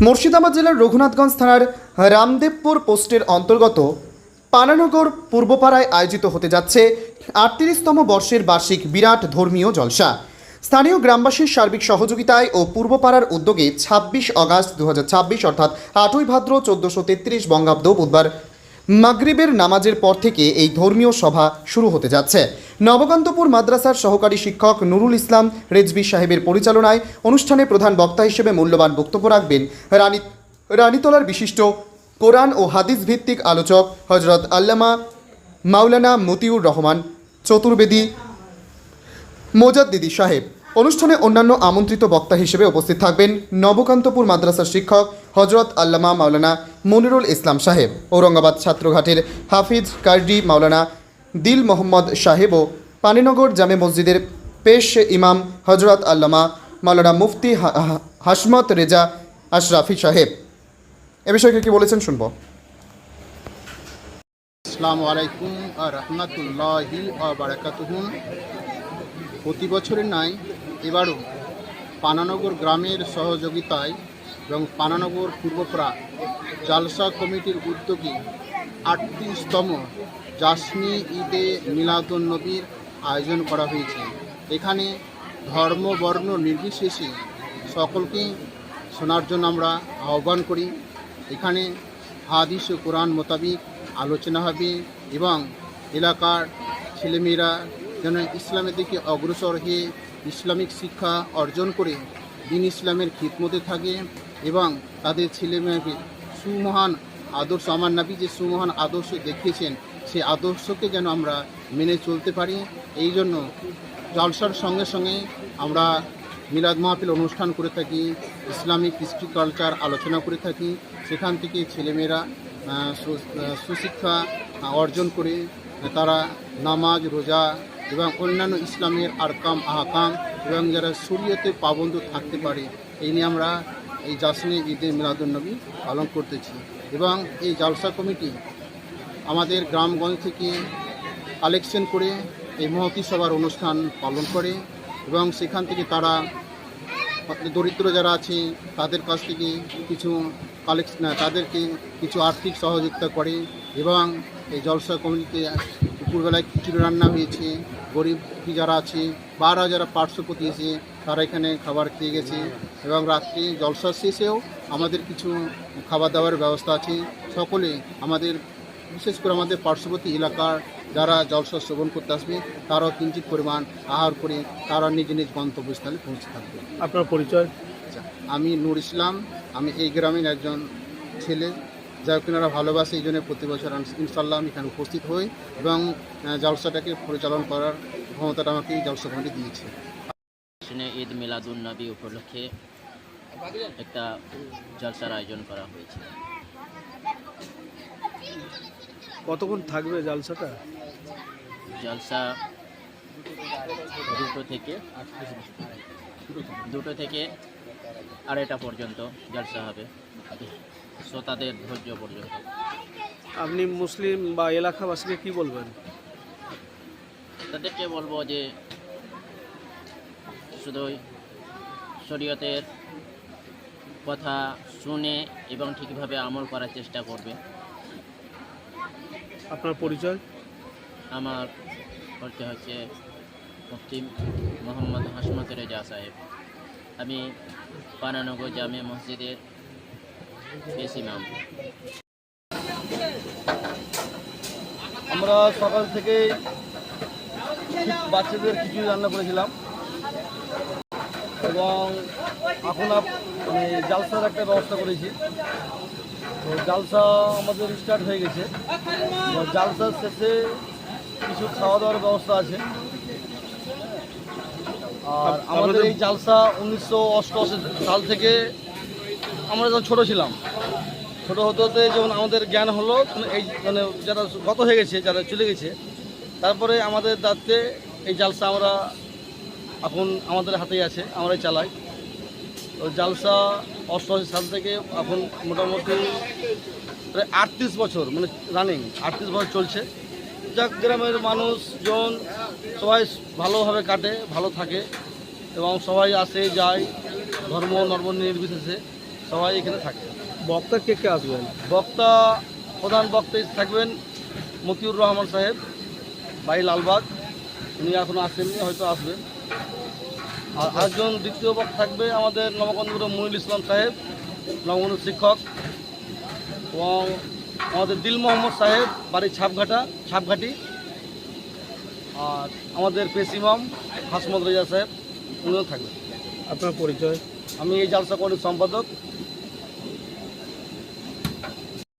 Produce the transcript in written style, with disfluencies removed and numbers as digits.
মুর্শিদাবাদ জেলার রঘুনাথগঞ্জ থানার রামদেবপুর পোস্টের অন্তর্গত পানানগর পূর্বপাড়ায় আয়োজিত হতে যাচ্ছে ৩৮তম বর্ষের বার্ষিক বিরাট ধর্মীয় জলসা। স্থানীয় গ্রামবাসীর সার্বিক সহযোগিতায় ও পূর্বপাড়ার উদ্যোগে ২৬ আগস্ট ২০২৬ অর্থাৎ ৮ই ভাদ্র ১৪৩৩ বঙ্গাব্দ বুধবার মাগরিবের নামাজের পর থেকে এই ধর্মীয় সভা শুরু হতে যাচ্ছে। নবকান্তপুর মাদ্রাসার সহকারী শিক্ষক নুরুল ইসলাম রেজভী সাহেবের পরিচালনায় অনুষ্ঠানে প্রধান বক্তা হিসেবে মূল্যবান বক্তব্য রাখবেন রানীতলার বিশিষ্ট কোরআন ও হাদিস ভিত্তিক আলোচক হজরত আল্লামা মাওলানা মতিউর রহমান চতুর্বেদী মোজাদ্দিদি সাহেব। অনুষ্ঠানে অন্যান্য আমন্ত্রিত বক্তা হিসেবে উপস্থিত থাকবেন নবকান্তপুর মাদ্রাসার শিক্ষক হজরত আল্লামা মাওলানা মনিরুল ইসলাম সাহেব, ঔরঙ্গাবাদ ছাত্রঘাটের হাফিজ কার্ডি মাওলানা দিল মোহাম্মদ সাহেব ও পানিনগর জামে মসজিদের পেশ ইমাম হজরত আল্লামা মাওলানা মুফতি হাসমত রেজা আশরাফি সাহেব। এ বিষয়ে কি বলেছেন শুনব। আসসালামু আলাইকুম ওয়া রাহমাতুল্লাহি ওয়া বারাকাতুহু। প্রতি বছরের ন্যায় এবারও পানানগর গ্রামের সহযোগিতায় এবং পানানগর পূর্বপাড়া জালসা কমিটির উদ্যোগে ৩৮তম জাসমি ঈদে মিলাদুন নবীর আয়োজন করা হয়েছে। এখানে ধর্ম বর্ণ নির্বিশেষে সকলকে শোনার জন্য আমরা আহ্বান করি। এখানে হাদিস ও কোরআন মোতাবিক আলোচনা হবে এবং এলাকার ছেলেমেয়েরা যেন ইসলামের দিকে অগ্রসর হয়ে ইসলামিক শিক্ষা অর্জন করে দিন ইসলামের খিদমতে থাকে এবং তাদের ছেলেমেয়েকে সুমহান আদর্শ, আমার নবী যে সুমহান আদর্শ দেখিয়েছেন সেই আদর্শকে যেন আমরা মেনে চলতে পারি। এই জন্য জলসার সঙ্গে সঙ্গে আমরা মিলাদ মাহফিল অনুষ্ঠান করে থাকি, ইসলামিক হিস্ট্রি কালচার আলোচনা করে থাকি। সেখান থেকে ছেলেমেয়েরা সুশিক্ষা অর্জন করে তারা নামাজ, রোজা এবং অন্যান্য ইসলামের আরকাম আহকাম এবং যারা শরীয়তে পাবন্দ থাকতে পারে, এই নিয়ে আমরা এই জাসনে ঈদে মিলাদুন নবী পালন করতেছি। এবং এই জালসা কমিটি আমাদের গ্রামগঞ্জ থেকে কালেকশন করে এই মহতি সভার অনুষ্ঠান পালন করে এবং সেখান থেকে তারা দরিদ্র যারা আছে তাদের কাছ থেকে কিছু তাদেরকে কিছু আর্থিক সহযোগিতা করে এবং এই জলসা কমিটিতে দুপুরবেলায় খিচুড়ি রান্না হয়েছে। গরিব যারা আছে বা যারা পার্শ্বপতি এসে তারা এখানে খাবার খেয়ে গেছে এবং রাত্রে জলসা শেষেও আমাদের কিছু খাবার দাবার ব্যবস্থা আছে। সকলে আমাদের বিশেষ করে আমাদের পার্শ্ববর্তী এলাকার যারা জলসা শ্রবণ করতে আসবে তারাও কিঞ্চিত পরিমাণ আহার করে তারা নিজ নিজ গন্তব্যস্থলে পৌঁছে থাকবে। আপনার পরিচয়? আমি নূর ইসলাম, আমি এই গ্রামের একজন ছেলে যা কিনারা ভালোবাসে, এই জন্য প্রতি বছর ইনশাল্লাহ আমি এখানে উপস্থিত হই এবং জলসাটাকে পরিচালনা করার ক্ষমতাটা আমাকে এই জলসা কমিটি দিয়েছে। ঈদ মিলাদুন নবী উপলক্ষে একটা জলসার আয়োজন করা হয়েছে। কতক্ষণ থাকবে জলসাটা? জলসা দুটো থেকে আড়াইটা পর্যন্ত জলসা হবে, শ্রোতাদের ধৈর্য পর্যন্ত। আপনি মুসলিম বা এলাকাবাসীকে কি বলবেন? তাদেরকে বলবো যে শুধু শরীয়তের কথা শুনে এবং ঠিকভাবে আমল করার চেষ্টা করবে। আপনার পরিচয়? আমার পরিচয় হচ্ছে মুফতি মোহাম্মদ হাসমত রেজা সাহেব। আমি পানানগর জামে মসজিদের পেশ ইমাম। আমরা সকাল থেকে বাচ্চাদের খিচুড়ি রান্না করেছিলাম এবং এখন জালসার একটা ব্যবস্থা করেছি। তো জালসা আমাদের স্টার্ট হয়ে গেছে। জালসার শেষে কিছু খাওয়া দাওয়ার ব্যবস্থা আছে। আর আমাদের এই জালসা 1988 সাল থেকে আমরা যখন ছোটো ছিলাম, ছোটো হতে হতে যেমন আমাদের জ্ঞান হলো, এই যারা গত হয়ে গেছে, যারা চলে গেছে, তারপরে আমাদের দায়িত্বে এই জালসা আমরা এখন আমাদের হাতেই আছে, আমরাই চালাই। তো জালসা 88 সাল থেকে এখন মোটামুটি প্রায় 38 বছর রানিং 38 বছর চলছে। যাক, গ্রামের মানুষজন সবাই ভালোভাবে কাটে, ভালো থাকে এবং সবাই আসে যায়, ধর্ম নির্বিশেষে সবাই এখানে থাকে। বক্তা কে কে আসবেন? বক্তা, প্রধান বক্তা থাকবেন মতিউর রহমান সাহেব, বাই লালবাগ। উনি এখনও আসেননি, হয়তো আসবেন। আর আরেকজন দ্বিতীয় বক্তা থাকবে আমাদের নবকন্দপুরের মনিরুল ইসলাম সাহেব, নবকন্দপুর শিক্ষক, এবং আমাদের দিল মোহাম্মদ সাহেব, বাড়ি ছাপঘাটি। আর আমাদের পেশিমাম হাসমত রেজা সাহেব, উনিও থাকবেন। আপনার পরিচয়? আমি এই জালসা কমিটির সম্পাদক